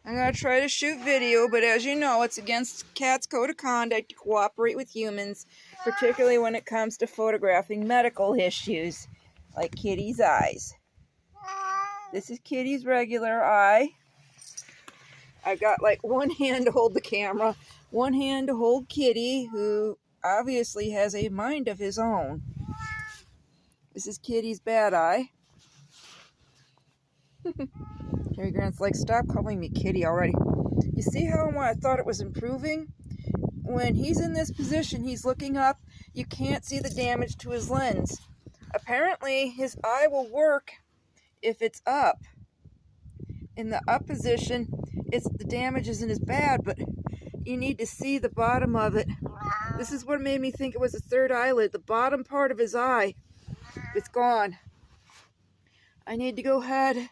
I'm going to try to shoot video, but as you know, it's against cats' code of conduct to cooperate with humans, particularly when it comes to photographing medical issues, like Kitty's eyes. This is Kitty's regular eye. I've got like one hand to hold the camera, one hand to hold Kitty, who obviously has a mind of his own. This is Kitty's bad eye. Cary Grant's like, stop calling me Kitty already. You see how I thought it was improving? When he's in this position, he's looking up, you can't see the damage to his lens. Apparently, his eye will work if it's up. In the up position, the damage isn't as bad, but you need to see the bottom of it. This is what made me think it was a third eyelid. The bottom part of his eye, it's gone. I need to go ahead.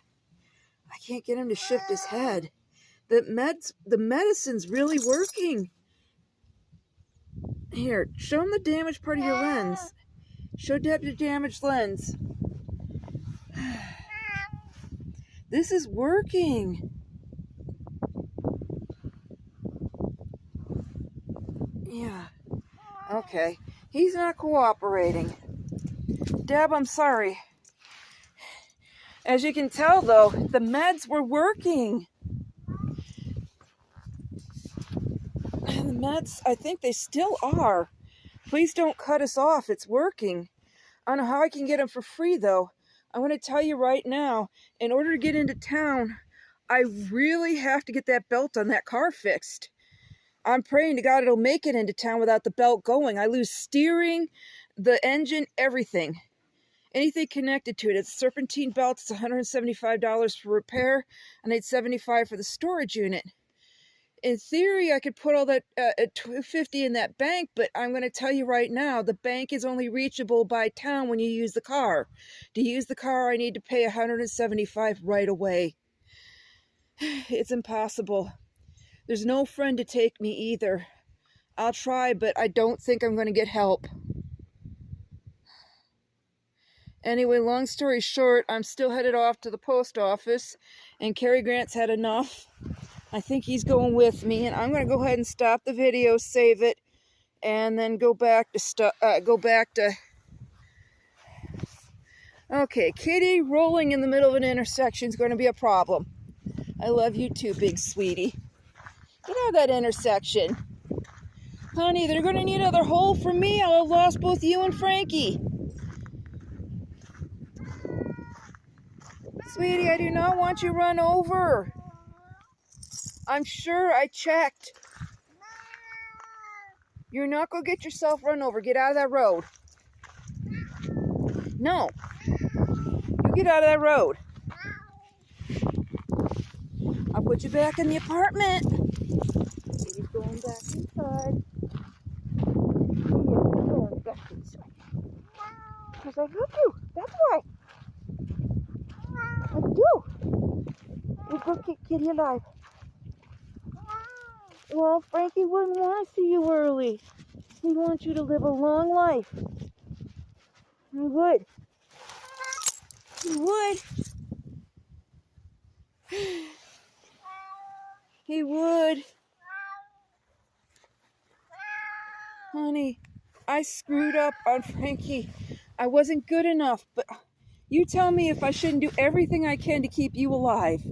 I can't get him to shift his head. The medicine's really working. Here, show him the damaged part of your lens. Show Deb your damaged lens. This is working. Yeah. Okay. He's not cooperating. Deb, I'm sorry. As you can tell, though, the meds were working. The meds, I think they still are. Please don't cut us off. It's working. I don't know how I can get them for free, though. I want to tell you right now, in order to get into town, I really have to get that belt on that car fixed. I'm praying to God it'll make it into town without the belt going. I lose steering, the engine, everything. Anything connected to it. It's a serpentine belt. It's $175 for repair, and $875 for the storage unit. In theory, I could put all that at $250 in that bank, but I'm going to tell you right now, the bank is only reachable by town when you use the car. To use the car, I need to pay $175 right away. It's impossible. There's no friend to take me either. I'll try, but I don't think I'm going to get help. Anyway, long story short, I'm still headed off to the post office, and Cary Grant's had enough. I think he's going with me, and I'm going to go ahead and stop the video, save it, and then go back to Okay, Kitty rolling in the middle of an intersection is going to be a problem. I love you too, big sweetie. Get out of that intersection. Honey, they're going to need another hole from me. I'll have lost both you and Frankie. Sweetie, I do not want you run over. I'm sure I checked. You're not going to get yourself run over. Get out of that road. No. You get out of that road. I'll put you back in the apartment. Baby's going back inside. You're going back inside. Because I love you. That's why. I do. We go get Kitty alive. Well, Frankie wouldn't want to see you early. He wants you to live a long life. He would. He would. He would. Honey, I screwed up on Frankie. I wasn't good enough, but you tell me if I shouldn't do everything I can to keep you alive.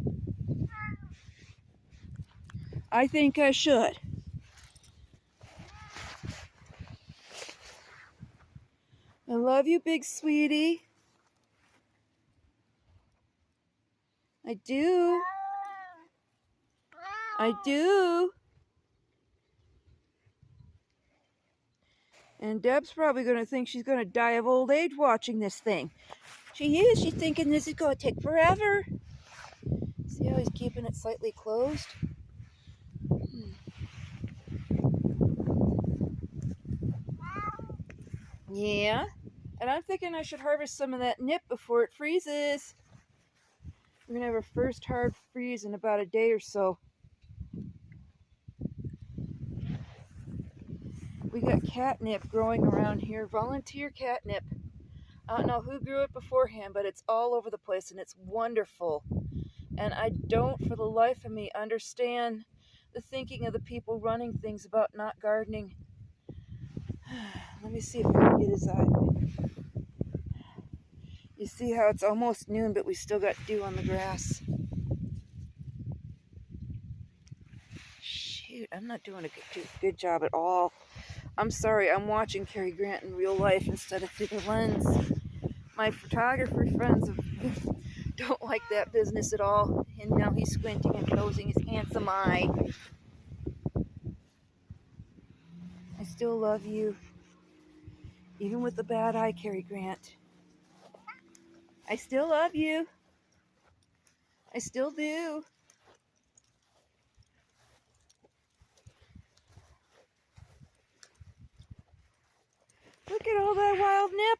I think I should. I love you, big sweetie. I do. I do. And Deb's probably going to think she's going to die of old age watching this thing. She is. She's thinking this is going to take forever. See how he's keeping it slightly closed? Yeah. And I'm thinking I should harvest some of that nip before it freezes. We're going to have our first hard freeze in about a day or so. We got catnip growing around here, volunteer catnip. I don't know who grew it beforehand, but it's all over the place and it's wonderful. And I don't for the life of me understand the thinking of the people running things about not gardening. Let me see if I can get his eye. You see how it's almost noon, but we still got dew on the grass. Shoot, I'm not doing a good job at all. I'm sorry, I'm watching Cary Grant in real life instead of through the lens. My photographer friends don't like that business at all, and now he's squinting and closing his handsome eye. I still love you, even with the bad eye, Cary Grant. I still love you. I still do. Look at all that wild nip.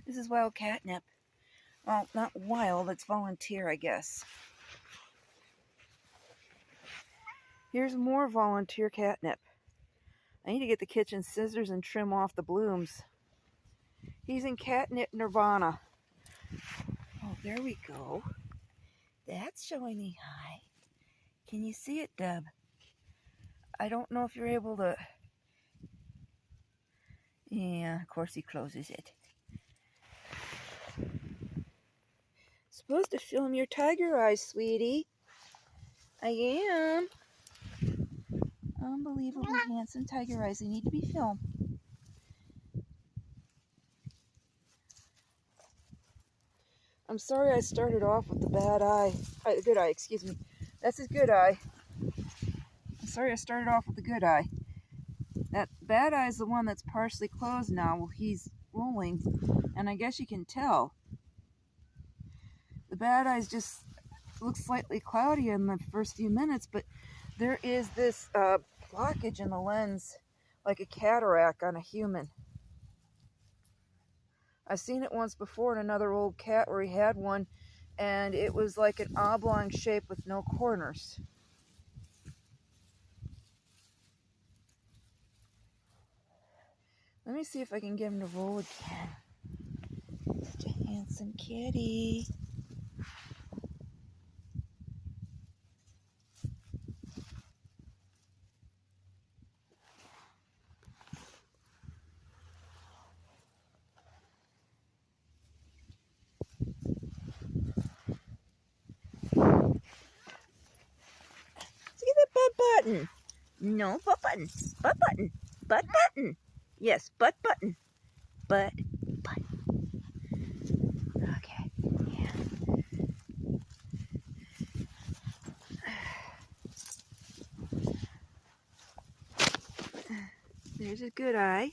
This is wild catnip. Well, not wild, it's volunteer, I guess. Here's more volunteer catnip. I need to get the kitchen scissors and trim off the blooms. He's in catnip nirvana. Oh, there we go. That's showing me high. Can you see it, Deb? I don't know if you're able to... Yeah, of course he closes it. Supposed to film your tiger eyes, sweetie. I am. Unbelievably handsome tiger eyes. They need to be filmed. I'm sorry I started off with the bad eye. Good eye, excuse me. That's his good eye. I'm sorry I started off with the good eye. That bad eye is the one that's partially closed now. Well, he's rolling, and I guess you can tell. The bad eyes just look slightly cloudy in the first few minutes, but there is this blockage in the lens, like a cataract on a human. I've seen it once before in another old cat where he had one, and it was like an oblong shape with no corners. Let me see if I can get him to roll again. Such a handsome kitty. Look at that butt button. No, butt button. Butt button. Butt button. Yes, butt button. Butt button. Okay. Yeah. There's a good eye.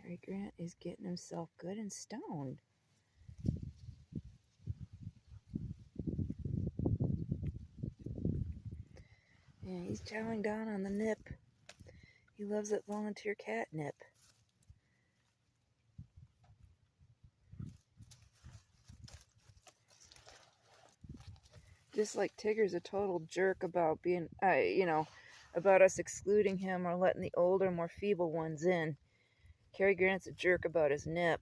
Cary Grant is getting himself good and stoned. Yeah, he's chowing down on the nip. He loves that volunteer catnip. Just like Tigger's a total jerk about being, about us excluding him or letting the older, more feeble ones in. Cary Grant's a jerk about his nip.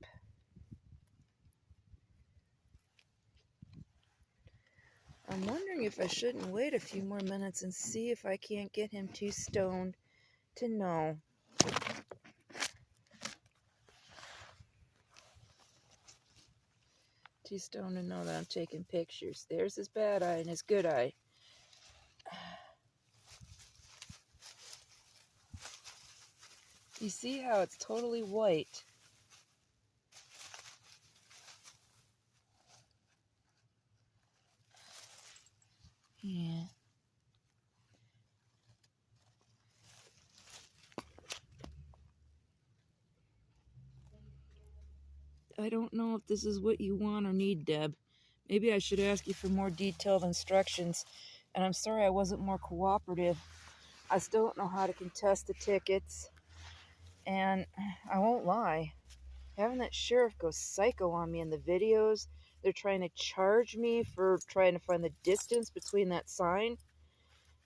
I'm wondering if I shouldn't wait a few more minutes and see if I can't get him too stoned to know. Too stoned to know that I'm taking pictures. There's his bad eye and his good eye. You see how it's totally white? Yeah. I don't know if this is what you want or need, Deb. Maybe I should ask you for more detailed instructions. And I'm sorry I wasn't more cooperative. I still don't know how to contest the tickets. And I won't lie. Having that sheriff go psycho on me in the videos, they're trying to charge me for trying to find the distance between that sign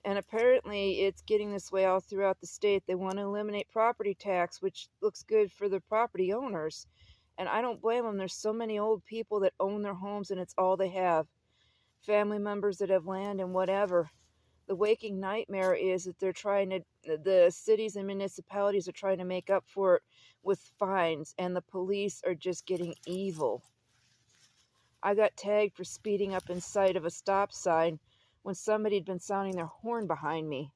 And apparently it's getting this way all throughout the state. They want to eliminate property tax, which looks good for the property owners. And I don't blame them. There's so many old people that own their homes and it's all they have. Family members that have land and whatever. The waking nightmare is that the cities and municipalities are trying to make up for it with fines, and the police are just getting evil. I got tagged for speeding up in sight of a stop sign when somebody had been sounding their horn behind me.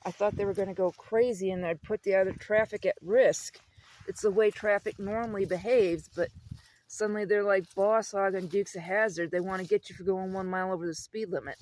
I thought they were going to go crazy and I'd put the other traffic at risk. It's the way traffic normally behaves, but suddenly they're like Boss Hog and Dukes of Hazzard. They want to get you for going 1 mile over the speed limit.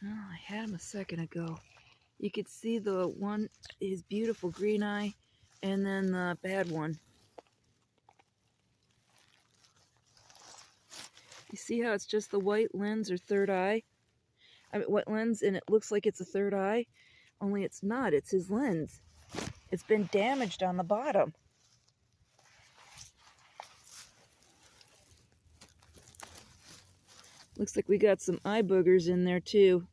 Oh, I had him a second ago. You could see the one, his beautiful green eye, and then the bad one. You see how it's just the white lens or third eye? I mean, white lens, and it looks like it's a third eye, only it's not. It's his lens. It's been damaged on the bottom. Looks like we got some eye boogers in there too.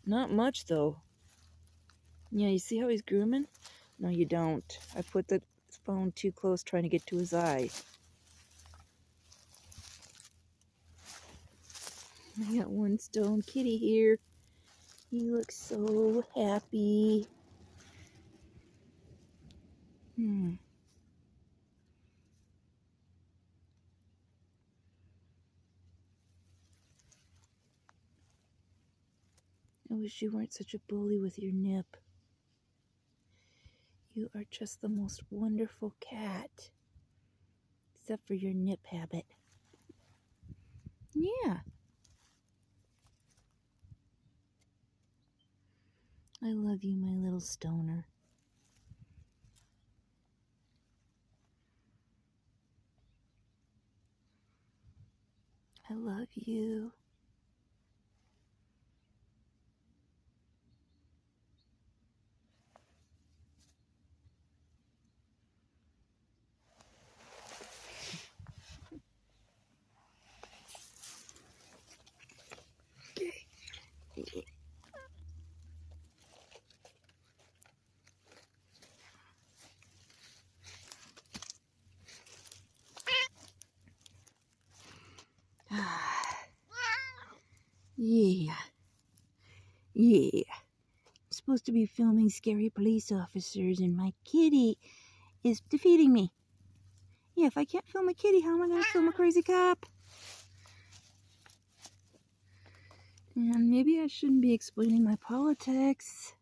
Not much though. Yeah, you see how he's grooming? No, you don't. I put the phone too close trying to get to his eye. I got one stone kitty here. He looks so happy. I wish you weren't such a bully with your nip. You are just the most wonderful cat. Except for your nip habit. Yeah. I love you, my little stoner. I love you. Okay. Yeah. Yeah. I'm supposed to be filming scary police officers and my kitty is defeating me. Yeah, if I can't film a kitty, how am I going to film a crazy cop? And maybe I shouldn't be explaining my politics.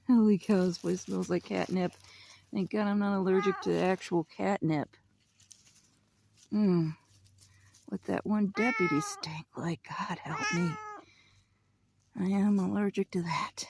Holy cow, this place smells like catnip. Thank God I'm not allergic to actual catnip. What that one deputy stank like, God help me. I am allergic to that.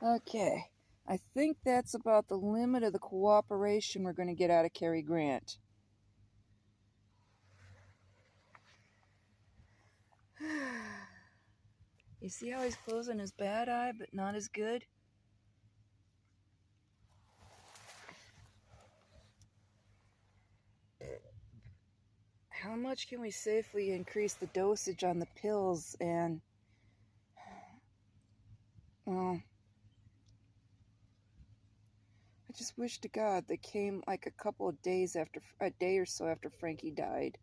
Okay, I think that's about the limit of the cooperation we're going to get out of Cary Grant. You see how he's closing his bad eye, but not as good? How much can we safely increase the dosage on the pills? And, well, I just wish to God they came like a couple of days after, a day or so after Frankie died.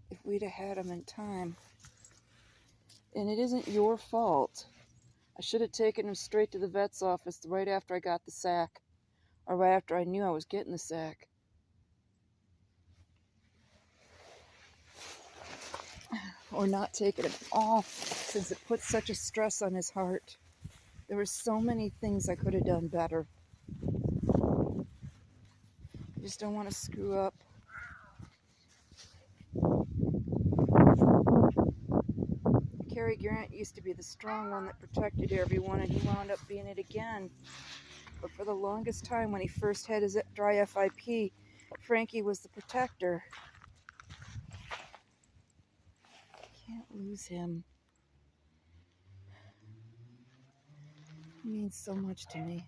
If we'd have had him in time. And it isn't your fault. I should have taken him straight to the vet's office right after I got the sack. Or right after I knew I was getting the sack. Or not taking it at all, since it put such a stress on his heart. There were so many things I could have done better. I just don't want to screw up. Cary Grant used to be the strong one that protected everyone, and he wound up being it again. But for the longest time, when he first had his dry FIP, Frankie was the protector. I can't lose him. He means so much to me.